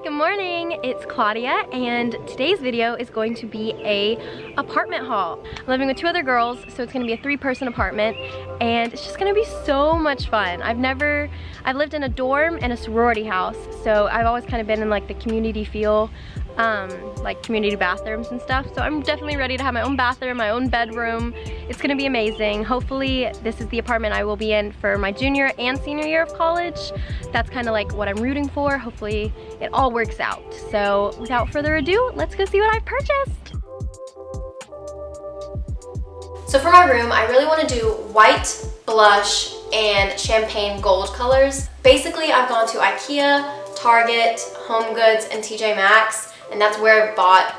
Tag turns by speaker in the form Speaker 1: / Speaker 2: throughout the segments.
Speaker 1: Good morning, it's Claudia, and today's video is going to be a apartment haul. I'm living with two other girls, so it's gonna be a 3-person apartment, and it's just gonna be so much fun. I've lived in a dorm and a sorority house, so I've always kind of been in like the community feel, like community bathrooms and stuff. So I'm definitely ready to have my own bathroom, my own bedroom. It's gonna be amazing. Hopefully this is the apartment I will be in for my junior and senior year of college. That's kind of like what I'm rooting for. Hopefully it all works out. So without further ado, let's go see what I've purchased. So for my room, I really want to do white, blush, and champagne gold colors. Basically, I've gone to IKEA, Target, HomeGoods, and TJ Maxx, and that's where I've bought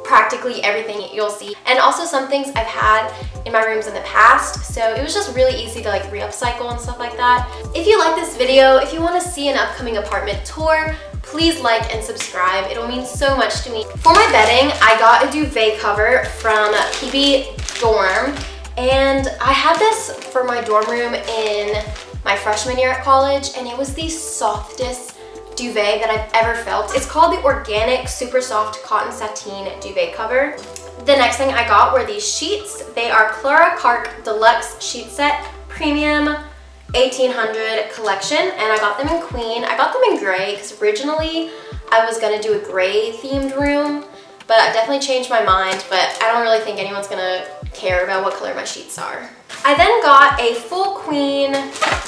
Speaker 1: practically everything you'll see. And also some things I've had in my rooms in the past, so it was just really easy to like re-upcycle and stuff like that. If you like this video, if you want to see an upcoming apartment tour, please like and subscribe. It'll mean so much to me. For my bedding, I got a duvet cover from PB Dorm, and I had this for my dorm room in my freshman year at college, and it was the softest duvet that I've ever felt. It's called the Organic Super Soft Cotton Sateen Duvet Cover. The next thing I got were these sheets. They are Clara Kark Deluxe Sheet Set Premium 1800 collection, and I got them in queen. I got them in gray because originally I was gonna do a gray themed room, but I definitely changed my mind, but I don't really think anyone's gonna care about what color my sheets are. I then got a full queen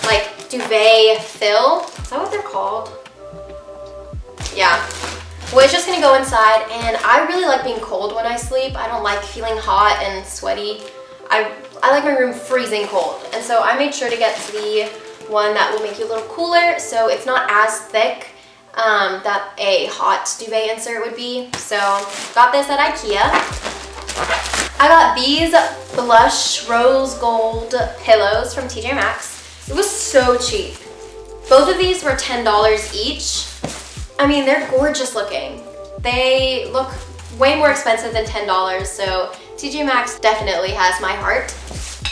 Speaker 1: like duvet fill. Is that what they're called? Yeah. Well, it's just gonna go inside, and I really like being cold when I sleep. I don't like feeling hot and sweaty. I like my room freezing cold, and so I made sure to get the one that will make you a little cooler, so it's not as thick that a hot duvet insert would be. So got this at IKEA. I got these blush rose gold pillows from TJ Maxx. It was so cheap. Both of these were $10 each. I mean, they're gorgeous looking. They look way more expensive than $10, so TJ Maxx definitely has my heart.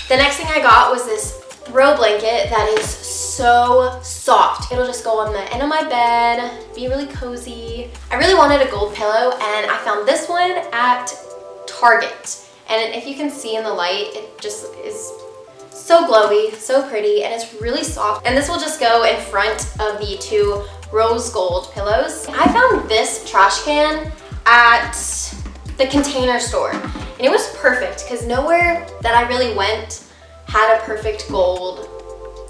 Speaker 1: The next thing I got was this throw blanket that is so soft. It'll just go on the end of my bed, be really cozy. I really wanted a gold pillow, and I found this one at Target. And if you can see in the light, it just is so glowy, so pretty, and it's really soft. And this will just go in front of the two rose gold pillows. I found this trash can at the Container Store, and it was perfect because nowhere that I really went had a perfect gold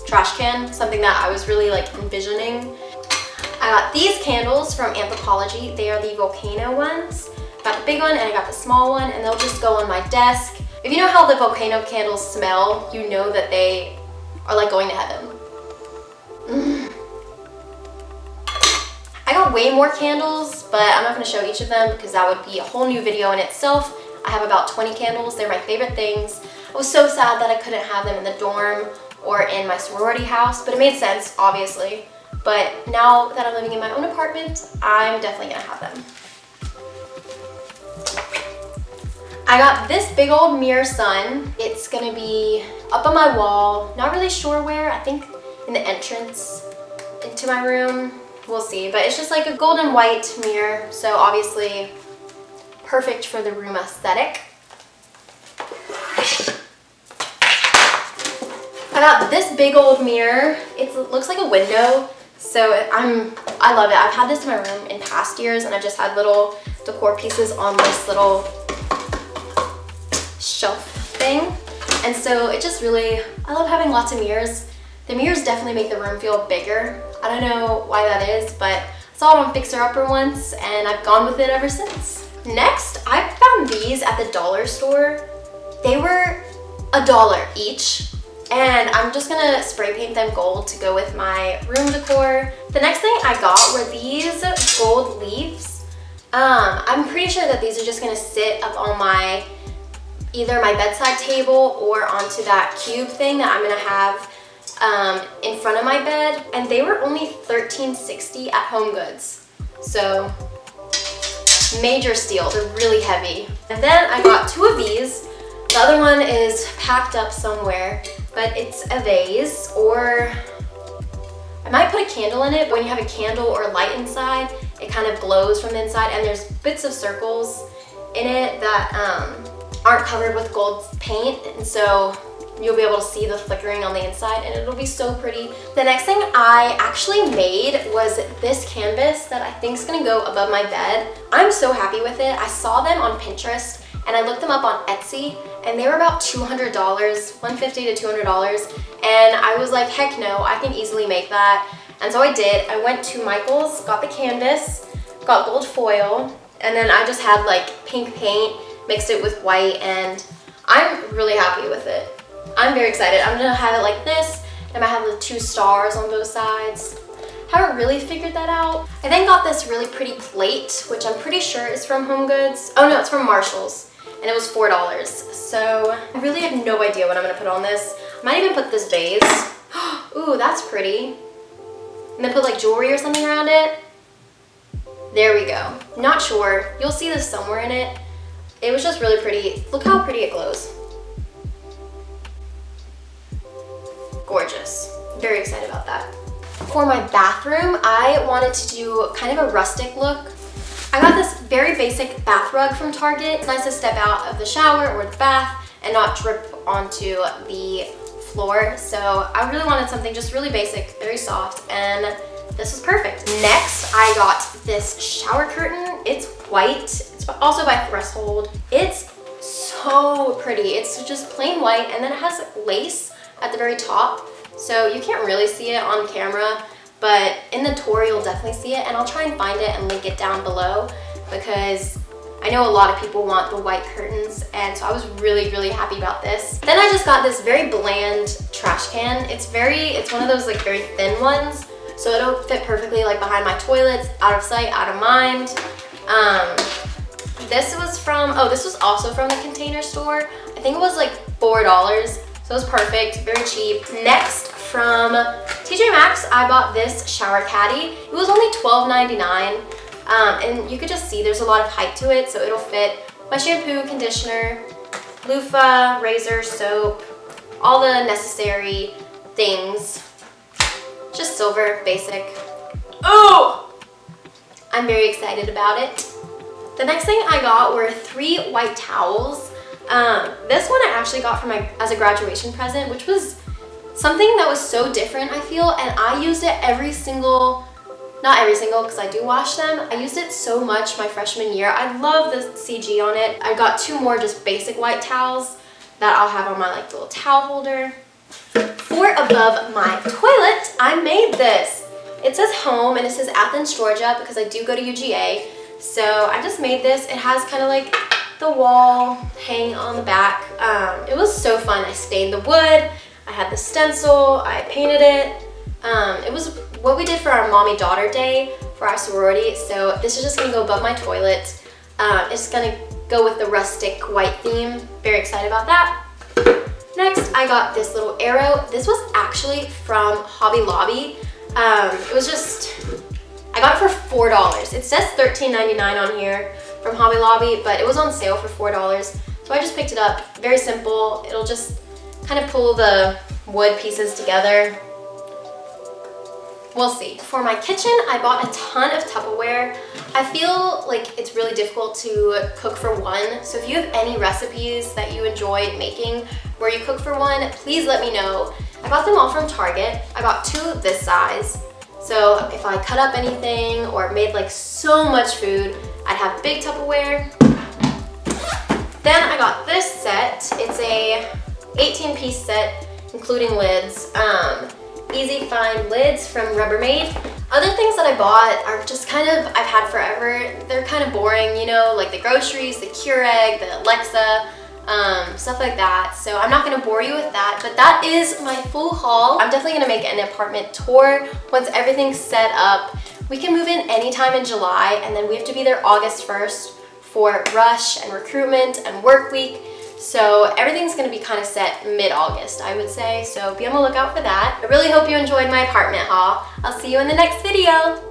Speaker 1: trash can, something that I was really like envisioning. I got these candles from Anthropologie. They are the volcano ones. I got the big one and I got the small one, and they'll just go on my desk. If you know how the volcano candles smell, you know that they are like going to heaven. I got way more candles, but I'm not going to show each of them because that would be a whole new video in itself. I have about 20 candles. They're my favorite things. I was so sad that I couldn't have them in the dorm or in my sorority house, but it made sense, obviously. But now that I'm living in my own apartment, I'm definitely going to have them. I got this big old mirror sun. It's going to be up on my wall. Not really sure where. I think in the entrance into my room. We'll see, but it's just like a golden white mirror, so obviously perfect for the room aesthetic. I got this big old mirror. It looks like a window, so I love it. I've had this in my room in past years, and I just had little decor pieces on this little shelf thing, and so it just really, I love having lots of mirrors. The mirrors definitely make the room feel bigger. I don't know why that is, but I saw it on Fixer Upper once, and I've gone with it ever since. Next, I found these at the dollar store. They were $1 each, and I'm just gonna spray paint them gold to go with my room decor. The next thing I got were these gold leaves. I'm pretty sure that these are just gonna sit up on my, either my bedside table or onto that cube thing that I'm gonna have in front of my bed, and they were only $13.60 at HomeGoods, so major steal. They're really heavy. And then I got 2 of these. The other one is packed up somewhere, but it's a vase, or I might put a candle in it, but when you have a candle or light inside, it kind of glows from the inside, and there's bits of circles in it that aren't covered with gold paint, and so you'll be able to see the flickering on the inside, and it'll be so pretty. The next thing I actually made was this canvas that I think is gonna go above my bed. I'm so happy with it. I saw them on Pinterest, and I looked them up on Etsy, and they were about $200, $150 to $200, and I was like, heck no, I can easily make that. And so I did. I went to Michael's, got the canvas, got gold foil, and then I just had like pink paint, mixed it with white, and I'm really happy with it. I'm very excited. I'm gonna have it like this, and I have the 2 stars on both sides. Haven't really figured that out. I then got this really pretty plate, which I'm pretty sure is from Home Goods. Oh no, it's from Marshall's, and it was $4. So I really have no idea what I'm gonna put on this. I might even put this vase. Ooh, that's pretty. And then put like jewelry or something around it. There we go. Not sure. You'll see this somewhere in it. It was just really pretty. Look how pretty it glows. Gorgeous. Very excited about that. For my bathroom, I wanted to do kind of a rustic look. I got this very basic bath rug from Target. It's nice to step out of the shower or the bath and not drip onto the floor. So I really wanted something just really basic, very soft, and this was perfect. Next, I got this shower curtain. It's white. It's also by Threshold. It's so pretty. It's just plain white, and then it has lace at the very top. So you can't really see it on camera, but in the tour you'll definitely see it, and I'll try and find it and link it down below because I know a lot of people want the white curtains, and so I was really, really happy about this. Then I just got this very bland trash can. It's one of those like very thin ones, so it'll fit perfectly like behind my toilets, out of sight, out of mind. This was also from the Container Store. I think it was like $4. So it was perfect, very cheap. Next, from TJ Maxx, I bought this shower caddy. It was only $12.99, and you could just see there's a lot of height to it, so it'll fit my shampoo, conditioner, loofah, razor, soap, all the necessary things. Just silver, basic. Oh! I'm very excited about it. The next thing I got were 3 white towels. This one I actually got as a graduation present, which was something that was so different, I feel, and I used it not every single because I do wash them. I used it so much my freshman year. I love the CG on it. I got 2 more just basic white towels that I'll have on my like little towel holder. For above my toilet, I made this. It says home and it says Athens, Georgia because I do go to UGA. So I just made this. It has kind of like the wall hang on the back. It was so fun. I stained the wood, I had the stencil, I painted it. It was what we did for our mommy-daughter day for our sorority, so this is just gonna go above my toilet. It's gonna go with the rustic white theme. Very excited about that. Next, I got this little arrow. This was actually from Hobby Lobby. I got it for $4. It says $13.99 on here from Hobby Lobby, but it was on sale for $4. So I just picked it up. Very simple. It'll just kind of pull the wood pieces together. We'll see. For my kitchen, I bought a ton of Tupperware. I feel like it's really difficult to cook for one. So if you have any recipes that you enjoy making where you cook for one, please let me know. I got them all from Target. I got 2 this size. So if I cut up anything or made like so much food, I'd have big Tupperware. Then I got this set. It's a 18-piece set, including lids. Easy find lids from Rubbermaid. Other things that I bought are just kind of, I've had forever. They're kind of boring, you know, like the groceries, the Keurig, the Alexa, stuff like that. So I'm not gonna bore you with that, but that is my full haul. I'm definitely gonna make an apartment tour once everything's set up. We can move in anytime in July, and then we have to be there August 1st for rush and recruitment and work week. So everything's gonna be kind of set mid-August, I would say. So be on the lookout for that. I really hope you enjoyed my apartment haul. I'll see you in the next video.